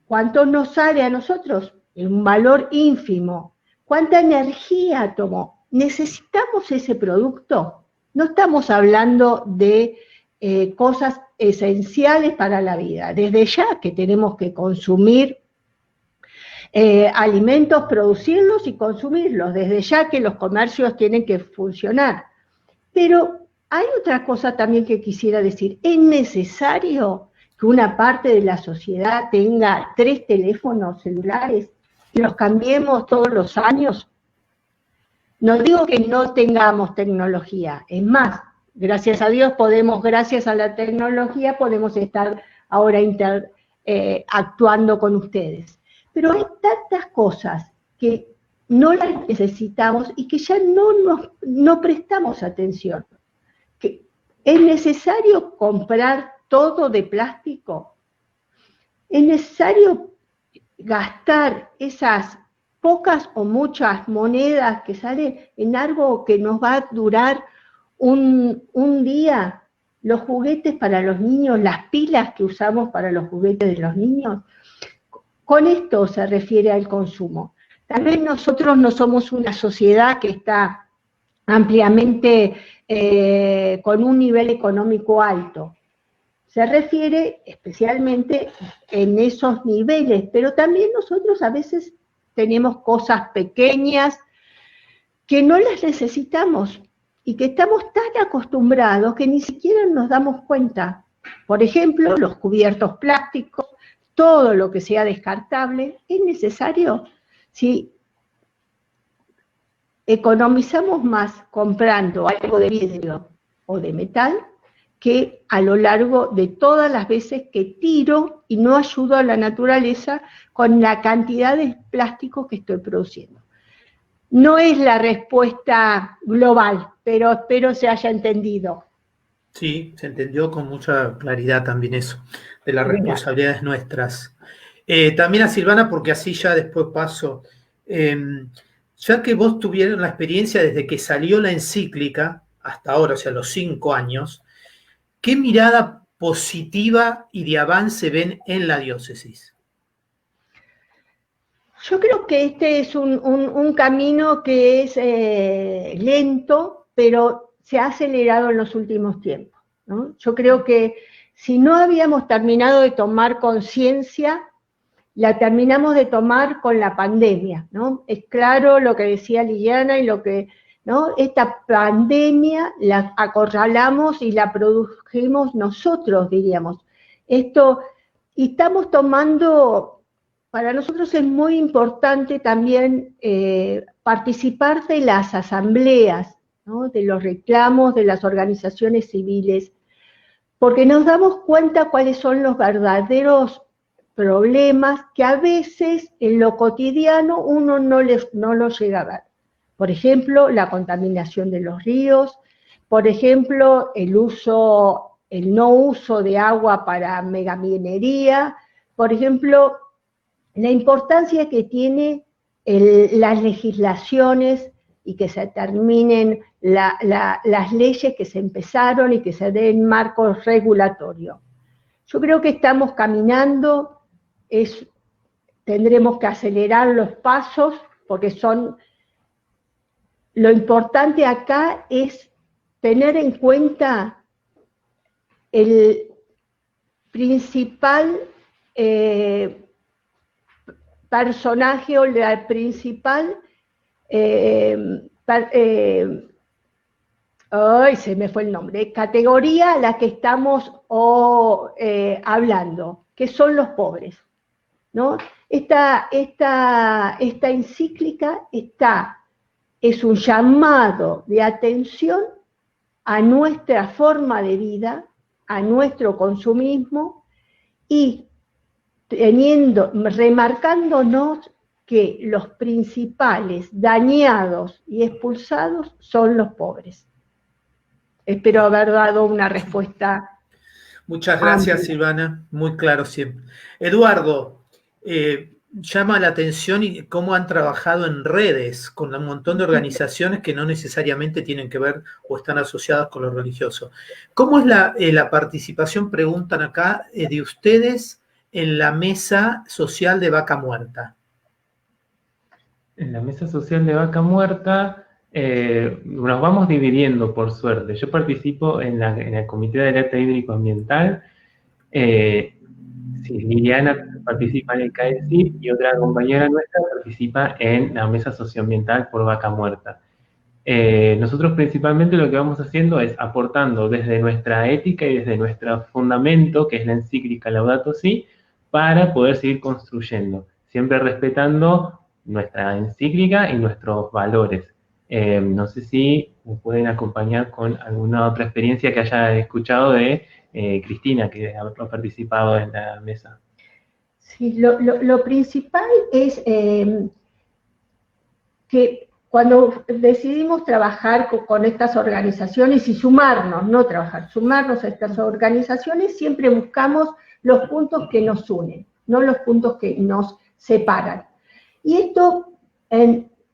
¿cuánto nos sale a nosotros? En un valor ínfimo. ¿Cuánta energía tomó? ¿Necesitamos ese producto? No estamos hablando de cosas esenciales para la vida. Desde ya que tenemos que consumir alimentos, producirlos y consumirlos. Desde ya que los comercios tienen que funcionar. Pero hay otra cosa también que quisiera decir. ¿Es necesario que una parte de la sociedad tenga 3 teléfonos celulares y los cambiemos todos los años? No digo que no tengamos tecnología, es más, gracias a Dios gracias a la tecnología podemos estar ahora actuando con ustedes. Pero hay tantas cosas que no las necesitamos y que ya no prestamos atención. ¿Es necesario comprar todo de plástico? ¿Es necesario gastar esas pocas o muchas monedas que salen en algo que nos va a durar un día? Los juguetes para los niños, las pilas que usamos para los juguetes de los niños. Con esto se refiere al consumo. Tal vez nosotros no somos una sociedad que está ampliamente con un nivel económico alto. Se refiere especialmente en esos niveles, pero también nosotros a veces tenemos cosas pequeñas que no las necesitamos y que estamos tan acostumbrados que ni siquiera nos damos cuenta. Por ejemplo, los cubiertos plásticos, todo lo que sea descartable, es necesario. Si economizamos más comprando algo de vidrio o de metal, que a lo largo de todas las veces que tiro y no ayudo a la naturaleza con la cantidad de plástico que estoy produciendo. No es la respuesta global, pero espero se haya entendido. Sí, se entendió con mucha claridad también eso, de las responsabilidades nuestras. También a Silvana, porque así ya después paso. Ya que vos tuvieron la experiencia desde que salió la encíclica hasta ahora, o sea, los 5 años, ¿qué mirada positiva y de avance ven en la diócesis? Yo creo que este es un camino que es lento, pero se ha acelerado en los últimos tiempos, ¿no? Yo creo que si no habíamos terminado de tomar conciencia, la terminamos de tomar con la pandemia, ¿no? Es claro lo que decía Liliana y lo que, ¿no? Esta pandemia la acorralamos y la produjimos nosotros, diríamos. Y estamos tomando, para nosotros es muy importante también participar de las asambleas, ¿no? De los reclamos de las organizaciones civiles, porque nos damos cuenta cuáles son los verdaderos problemas que a veces en lo cotidiano uno no los llega a ver. Por ejemplo, la contaminación de los ríos, por ejemplo, el no uso de agua para megaminería, por ejemplo, la importancia que tiene las legislaciones y que se terminen las leyes que se empezaron y que se den marcos regulatorios. Yo creo que estamos caminando, tendremos que acelerar los pasos, porque lo importante acá es tener en cuenta el principal personaje o la principal se me fue el nombre, categoría a la que estamos hablando, que son los pobres, ¿no? Esta encíclica es un llamado de atención a nuestra forma de vida, a nuestro consumismo y remarcándonos que los principales dañados y expulsados son los pobres. Espero haber dado una respuesta. Muchas gracias, Silvana, muy claro siempre. Eduardo, llama la atención cómo han trabajado en redes con un montón de organizaciones que no necesariamente tienen que ver o están asociadas con lo religioso. ¿Cómo es la participación, preguntan acá, de ustedes en la mesa social de Vaca Muerta? En la mesa social de Vaca Muerta nos vamos dividiendo, por suerte. Yo participo en el Comité de Alerta Hídrico Ambiental. Liliana participa en el CAECIP y otra compañera nuestra participa en la mesa socioambiental por Vaca Muerta. Nosotros principalmente lo que vamos haciendo es aportando desde nuestra ética y desde nuestro fundamento, que es la encíclica Laudato Si, para poder seguir construyendo, siempre respetando nuestra encíclica y nuestros valores. No sé si me pueden acompañar con alguna otra experiencia que haya escuchado de Cristina, que ha participado en la mesa. Sí, lo principal es que cuando decidimos trabajar con estas organizaciones y sumarnos, no trabajar, sumarnos a estas organizaciones, siempre buscamos los puntos que nos unen, no los puntos que nos separan. Y esto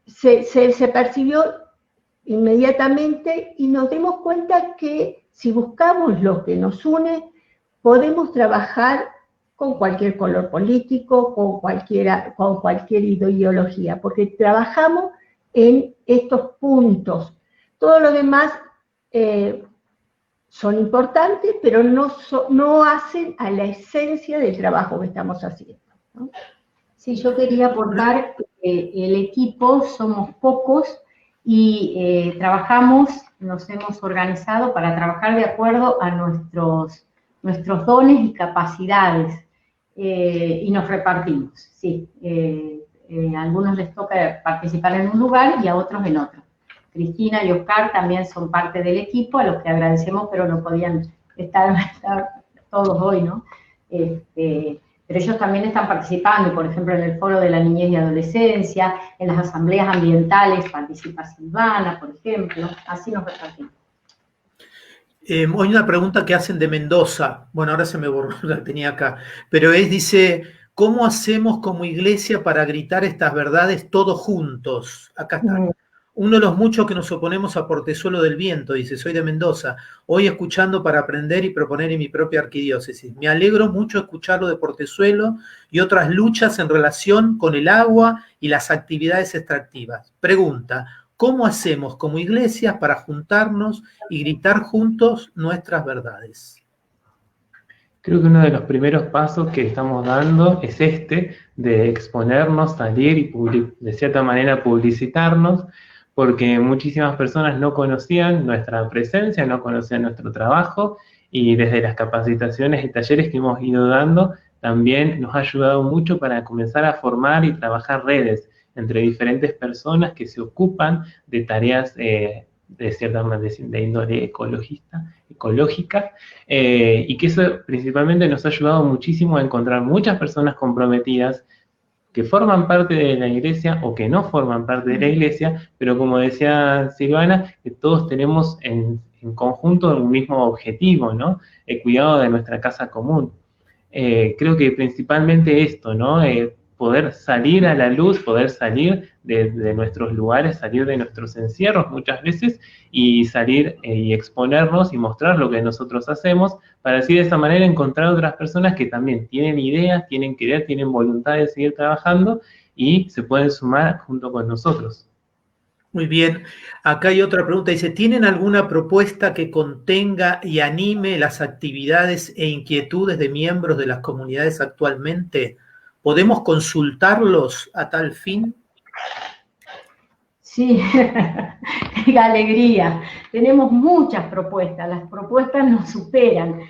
se percibió inmediatamente y nos dimos cuenta que si buscamos lo que nos une, podemos trabajar con cualquier color político, con cualquier ideología, porque trabajamos en estos puntos. Todo lo demás son importantes, pero no hacen a la esencia del trabajo que estamos haciendo, ¿no? Sí, yo quería aportar que el equipo somos pocos y nos hemos organizado para trabajar de acuerdo a nuestros dones y capacidades y nos repartimos, sí. A algunos les toca participar en un lugar y a otros en otro. Cristina y Oscar también son parte del equipo, a los que agradecemos, pero no podían estar todos hoy, ¿no? Pero ellos también están participando, por ejemplo, en el Foro de la Niñez y Adolescencia, en las asambleas ambientales participa Silvana, por ejemplo, así nos repartimos. Hay una pregunta que hacen de Mendoza, bueno, ahora se me borró, la tenía acá, pero dice, ¿cómo hacemos como iglesia para gritar estas verdades todos juntos? Acá está. Uno de los muchos que nos oponemos a Portezuelo del Viento, dice, soy de Mendoza, hoy escuchando para aprender y proponer en mi propia arquidiócesis. Me alegro mucho escucharlo de Portezuelo y otras luchas en relación con el agua y las actividades extractivas. Pregunta, ¿cómo hacemos como iglesias para juntarnos y gritar juntos nuestras verdades? Creo que uno de los primeros pasos que estamos dando es de exponernos, salir y de cierta manera publicitarnos, porque muchísimas personas no conocían nuestra presencia, no conocían nuestro trabajo, y desde las capacitaciones y talleres que hemos ido dando, también nos ha ayudado mucho para comenzar a formar y trabajar redes entre diferentes personas que se ocupan de tareas de cierta manera de índole ecológica, y que eso principalmente nos ha ayudado muchísimo a encontrar muchas personas comprometidas que forman parte de la iglesia o que no forman parte de la iglesia, pero como decía Silvana, que todos tenemos en conjunto un mismo objetivo, ¿no? El cuidado de nuestra casa común. Creo que principalmente esto, ¿no? Poder salir a la luz, poder salir de nuestros lugares, salir de nuestros encierros muchas veces y salir y exponernos y mostrar lo que nosotros hacemos para así de esa manera encontrar otras personas que también tienen ideas, tienen querer, tienen voluntad de seguir trabajando y se pueden sumar junto con nosotros. Muy bien. Acá hay otra pregunta. Dice, ¿tienen alguna propuesta que contenga y anime las actividades e inquietudes de miembros de las comunidades actualmente? ¿Podemos consultarlos a tal fin? Sí, qué alegría. Tenemos muchas propuestas, las propuestas nos superan.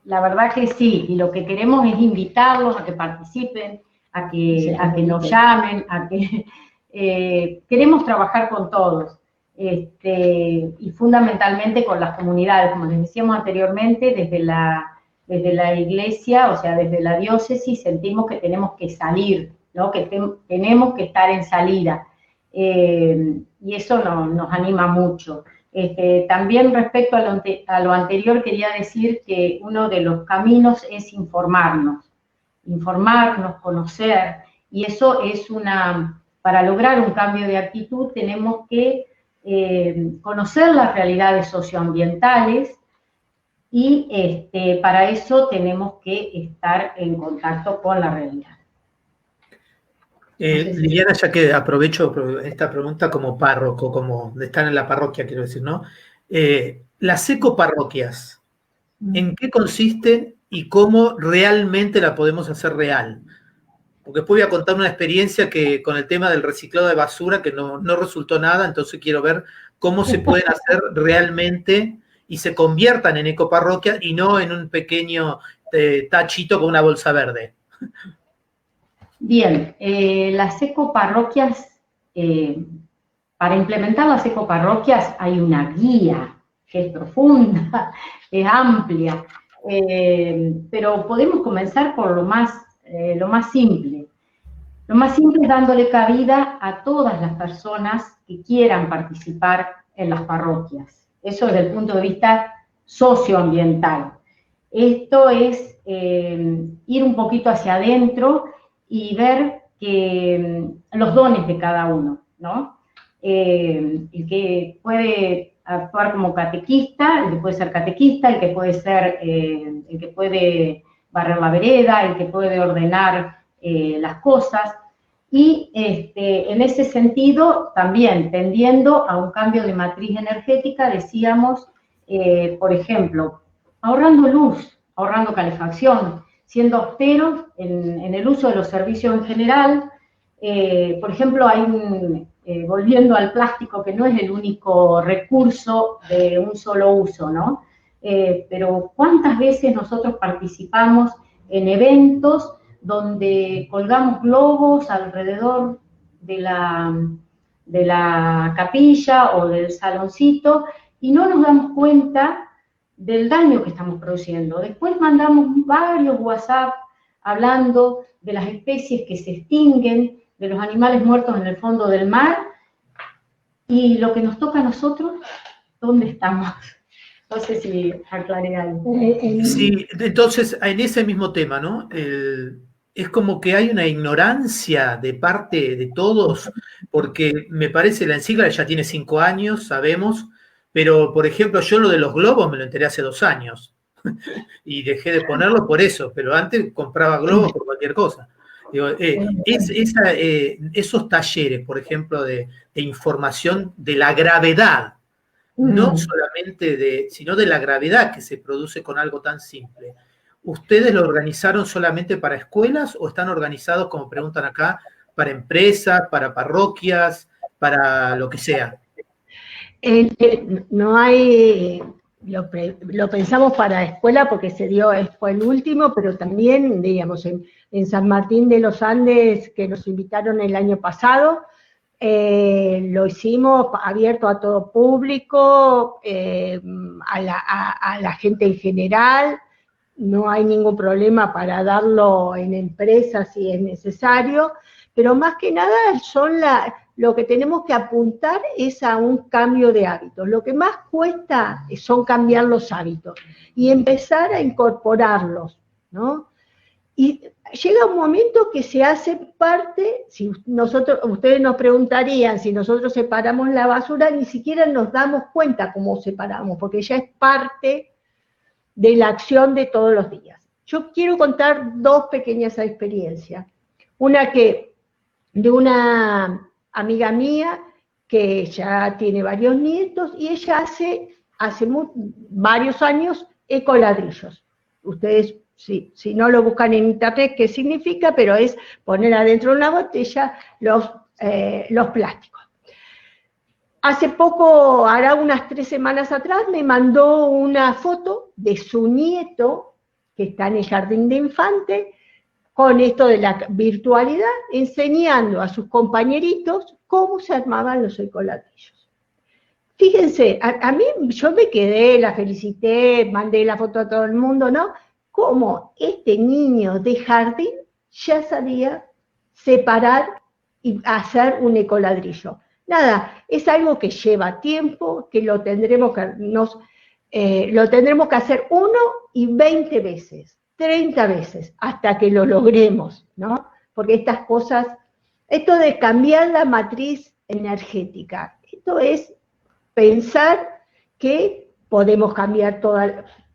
La verdad que sí, y lo que queremos es invitarlos a que participen, a que nos llamen, a que queremos trabajar con todos, y fundamentalmente con las comunidades, como les decíamos anteriormente, desde la iglesia, o sea, desde la diócesis, sentimos que tenemos que salir, ¿no? Que tenemos que estar en salida, y eso nos anima mucho. También respecto a lo anterior quería decir que uno de los caminos es informarnos, conocer, y eso es para lograr un cambio de actitud tenemos que conocer las realidades socioambientales, y para eso tenemos que estar en contacto con la realidad. Liliana, ya que aprovecho esta pregunta como párroco, como de estar en la parroquia, quiero decir, ¿no? Las ecoparroquias, ¿en qué consisten y cómo realmente la podemos hacer real? Porque después voy a contar una experiencia que con el tema del reciclado de basura que no resultó nada, entonces quiero ver cómo se pueden hacer realmente y se conviertan en ecoparroquias y no en un pequeño tachito con una bolsa verde. Bien, las ecoparroquias, para implementar las ecoparroquias hay una guía que es profunda, es amplia, pero podemos comenzar por lo más simple. Lo más simple es dándole cabida a todas las personas que quieran participar en las parroquias. Eso desde el punto de vista socioambiental. Esto es ir un poquito hacia adentro y ver los dones de cada uno, ¿no? El que puede actuar como catequista, el que puede ser catequista, el que puede ser, el que puede barrer la vereda, el que puede ordenar las cosas, y en ese sentido también tendiendo a un cambio de matriz energética, decíamos, por ejemplo, ahorrando luz, ahorrando calefacción, siendo austeros en el uso de los servicios en general. Por ejemplo, volviendo al plástico, que no es el único recurso de un solo uso, ¿no? Pero ¿cuántas veces nosotros participamos en eventos donde colgamos globos alrededor de la capilla o del saloncito y no nos damos cuenta del daño que estamos produciendo? Después mandamos varios WhatsApp hablando de las especies que se extinguen, de los animales muertos en el fondo del mar, y lo que nos toca a nosotros, ¿dónde estamos? No sé si aclaré algo. Sí, entonces, en ese mismo tema, ¿no? Es como que hay una ignorancia de parte de todos, porque me parece la encíclica ya tiene 5 años, sabemos, pero, por ejemplo, yo lo de los globos me lo enteré hace 2 años, y dejé de ponerlo por eso, pero antes compraba globos por cualquier cosa. Digo, esos talleres, por ejemplo, de información de la gravedad, no solamente sino de la gravedad que se produce con algo tan simple. ¿Ustedes lo organizaron solamente para escuelas o están organizados, como preguntan acá, para empresas, para parroquias, para lo que sea? No hay lo pensamos para escuela porque fue el último, pero también, digamos, en San Martín de los Andes, que nos invitaron el año pasado, lo hicimos abierto a todo público, a la gente en general. No hay ningún problema para darlo en empresas si es necesario, pero más que nada lo que tenemos que apuntar es a un cambio de hábitos. Lo que más cuesta son cambiar los hábitos y empezar a incorporarlos, ¿no? Y llega un momento que se hace parte, si ustedes nos preguntarían si nosotros separamos la basura, ni siquiera nos damos cuenta cómo separamos, porque ya es parte de la acción de todos los días. Yo quiero contar dos pequeñas experiencias. Una de una amiga mía que ya tiene varios nietos y ella hace varios años ecoladrillos. Ustedes, si no lo buscan en internet, ¿qué significa? Pero es poner adentro de una botella los plásticos. Hace poco, hará unas 3 semanas atrás, me mandó una foto de su nieto, que está en el jardín de infante, con esto de la virtualidad, enseñando a sus compañeritos cómo se armaban los ecoladrillos. Fíjense, a mí, yo me quedé, la felicité, mandé la foto a todo el mundo, ¿no? Cómo este niño de jardín ya sabía separar y hacer un ecoladrillo. Nada, es algo que lleva tiempo, que lo tendremos que hacer 1 y 20 veces, 30 veces, hasta que lo logremos, ¿no? Porque estas cosas, esto de cambiar la matriz energética, esto es pensar que podemos cambiar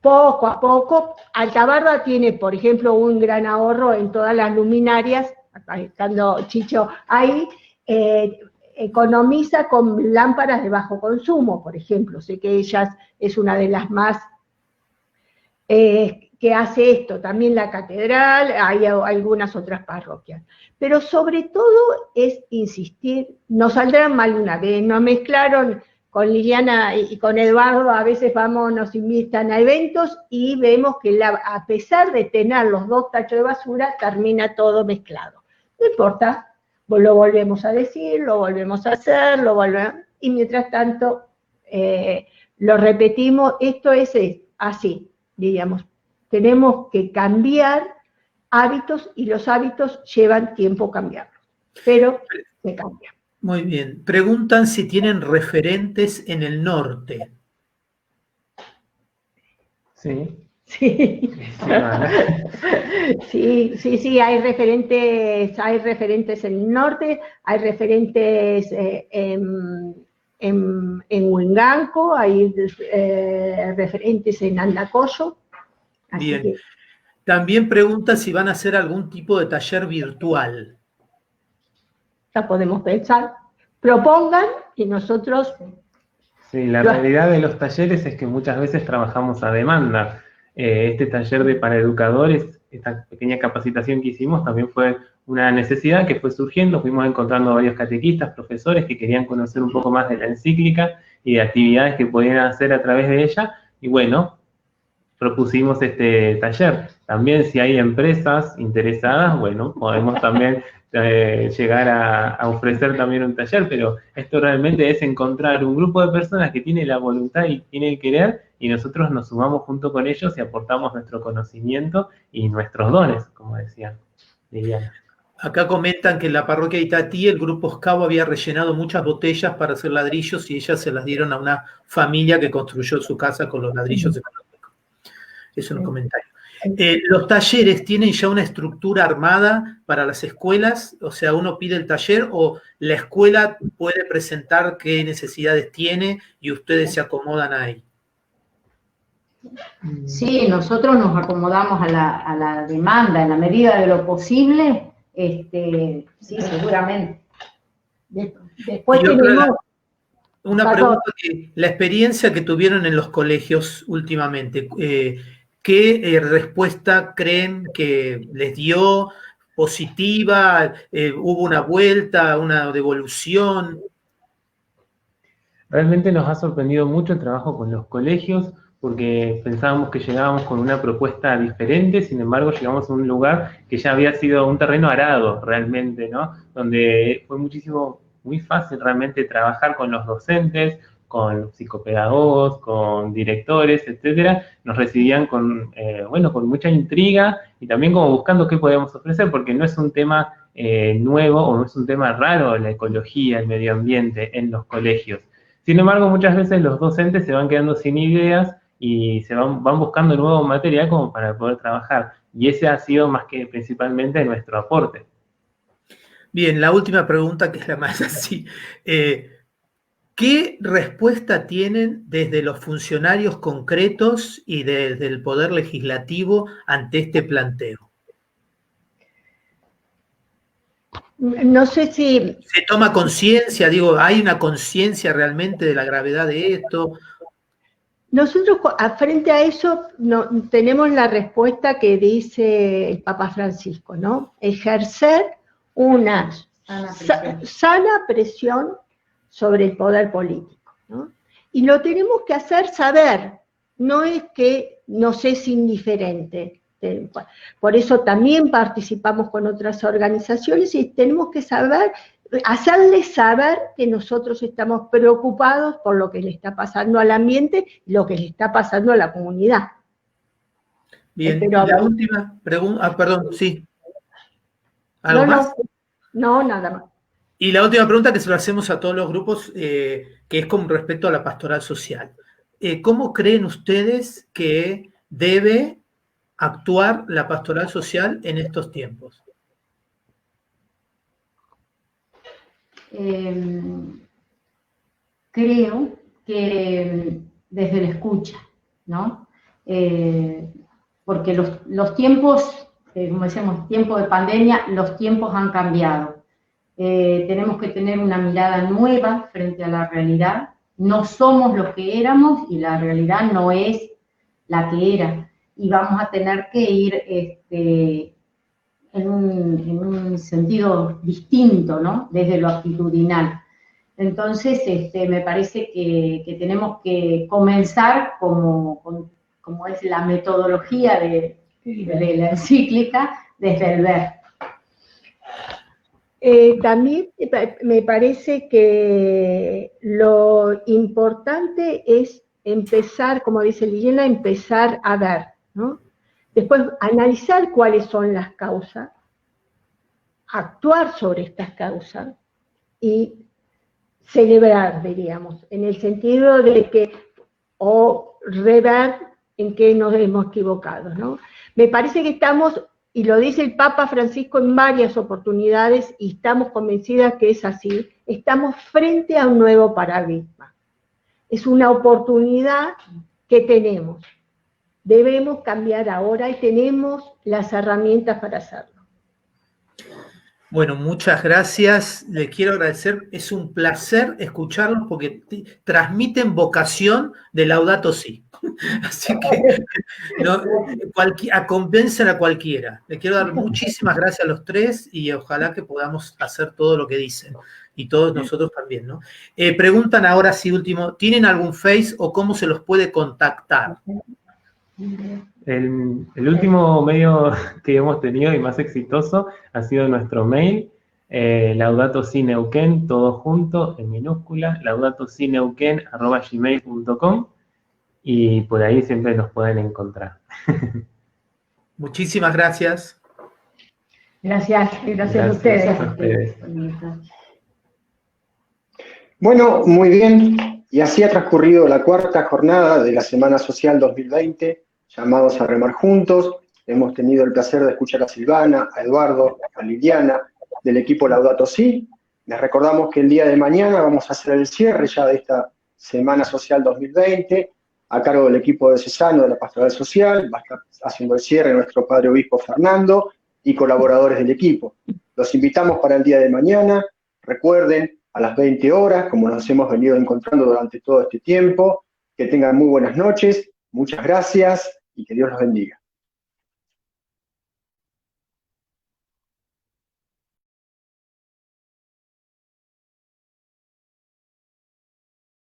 poco a poco. Altabarda tiene, por ejemplo, un gran ahorro en todas las luminarias, estando Chicho ahí, economiza con lámparas de bajo consumo, por ejemplo. Sé que ella es una de las más que hace esto. También la catedral, hay algunas otras parroquias. Pero sobre todo es insistir, nos saldrán mal una vez, nos mezclaron con Liliana y con Eduardo, a veces nos invitan a eventos y vemos que a pesar de tener los 2 tachos de basura, termina todo mezclado. No importa. Lo volvemos a decir, lo volvemos a hacer, y mientras tanto lo repetimos. Esto es así, digamos. Tenemos que cambiar hábitos y los hábitos llevan tiempo cambiarlos, pero se cambian. Muy bien. Preguntan si tienen referentes en el norte. Sí. Sí. Sí, hay referentes en el norte, hay referentes en Huinganco, hay referentes en Andacollo. Bien. También pregunta si van a hacer algún tipo de taller virtual. Ya podemos pensar, propongan y nosotros... Sí, la realidad de los talleres es que muchas veces trabajamos a demanda. Este taller para educadores, esta pequeña capacitación que hicimos, también fue una necesidad que fue surgiendo. Fuimos encontrando varios catequistas, profesores que querían conocer un poco más de la encíclica y de actividades que podían hacer a través de ella. Y bueno, propusimos este taller. También si hay empresas interesadas, bueno, podemos también llegar a ofrecer también un taller, pero esto realmente es encontrar un grupo de personas que tiene la voluntad y tiene el querer, y nosotros nos sumamos junto con ellos y aportamos nuestro conocimiento y nuestros dones, como decía Liliana. Acá comentan que en la parroquia de Itatí el grupo Scavo había rellenado muchas botellas para hacer ladrillos y ellas se las dieron a una familia que construyó su casa con los ladrillos económicos. Es un comentario. ¿Los talleres tienen ya una estructura armada para las escuelas? O sea, uno pide el taller o la escuela puede presentar qué necesidades tiene y ustedes se acomodan ahí. Sí, nosotros nos acomodamos a la demanda en la medida de lo posible. Sí, seguramente. Después tenemos... Una pregunta, la experiencia que tuvieron en los colegios últimamente, ¿qué respuesta creen que les dio? ¿Positiva? ¿Hubo una vuelta, una devolución? Realmente nos ha sorprendido mucho el trabajo con los colegios, porque pensábamos que llegábamos con una propuesta diferente, sin embargo llegamos a un lugar que ya había sido un terreno arado realmente, ¿no? Donde fue muy fácil realmente trabajar con los docentes, con psicopedagogos, con directores, etcétera. Nos recibían con mucha intriga y también como buscando qué podíamos ofrecer, porque no es un tema nuevo o no es un tema raro la ecología, el medio ambiente en los colegios. Sin embargo, muchas veces los docentes se van quedando sin ideas y se van buscando nuevo material como para poder trabajar. Y ese ha sido más que principalmente nuestro aporte. Bien, la última pregunta, que es la más así. ¿Qué respuesta tienen desde los funcionarios concretos y desde el Poder Legislativo ante este planteo? No sé si... ¿Se toma conciencia? Digo, ¿hay una conciencia realmente de la gravedad de esto? Nosotros, frente a eso, tenemos la respuesta que dice el Papa Francisco, ¿no? Ejercer una sana presión sobre el poder político, ¿no? Y lo tenemos que hacer saber, no es que nos es indiferente. Por eso también participamos con otras organizaciones y tenemos que hacerles saber que nosotros estamos preocupados por lo que le está pasando al ambiente y lo que le está pasando a la comunidad. Bien, y la última pregunta, perdón, sí. ¿Algo más? No, nada más. Y la última pregunta, que se lo hacemos a todos los grupos, que es con respecto a la pastoral social. ¿Cómo creen ustedes que debe actuar la pastoral social en estos tiempos? Creo que desde la escucha, ¿no? Porque los tiempos, como decíamos, tiempo de pandemia, los tiempos han cambiado. Tenemos que tener una mirada nueva frente a la realidad. No somos los que éramos y la realidad no es la que era. Y vamos a tener que ir en un sentido distinto, ¿no? Desde lo actitudinal. Entonces, me parece que tenemos que comenzar como es la metodología de la encíclica, desde el ver. También me parece que lo importante es empezar, como dice Liliana, empezar a ver, ¿no? Después analizar cuáles son las causas, actuar sobre estas causas y celebrar, diríamos, en el sentido de que, o rever en qué nos hemos equivocado, ¿no? Me parece que estamos, y lo dice el Papa Francisco en varias oportunidades, y estamos convencidas que es así, estamos frente a un nuevo paradigma. Es una oportunidad que tenemos. Debemos cambiar ahora y tenemos las herramientas para hacerlo. Bueno, muchas gracias. Les quiero agradecer. Es un placer escucharlos porque transmiten vocación de Laudato Si. Así que convencen a cualquiera. Les quiero dar muchísimas gracias a los tres y ojalá que podamos hacer todo lo que dicen. Y todos nosotros también, ¿no? Preguntan ahora sí, último, ¿tienen algún Face o cómo se los puede contactar? El último medio que hemos tenido y más exitoso ha sido nuestro mail, Laudato Si Neuquén, todo junto, en minúscula, laudatosiNeuquén@gmail.com, y por ahí siempre nos pueden encontrar. Muchísimas gracias. Gracias a ustedes. Bueno, muy bien. Y así ha transcurrido la cuarta jornada de la Semana Social 2020, llamados a remar juntos. Hemos tenido el placer de escuchar a Silvana, a Eduardo, a Liliana, del equipo Laudato Si. Les recordamos que el día de mañana vamos a hacer el cierre ya de esta Semana Social 2020, a cargo del equipo diocesano de la Pastoral Social. Va a estar haciendo el cierre nuestro Padre Obispo Fernando y colaboradores del equipo. Los invitamos para el día de mañana. Recuerden, a las 20 horas, como nos hemos venido encontrando durante todo este tiempo. Que tengan muy buenas noches, muchas gracias y que Dios los bendiga.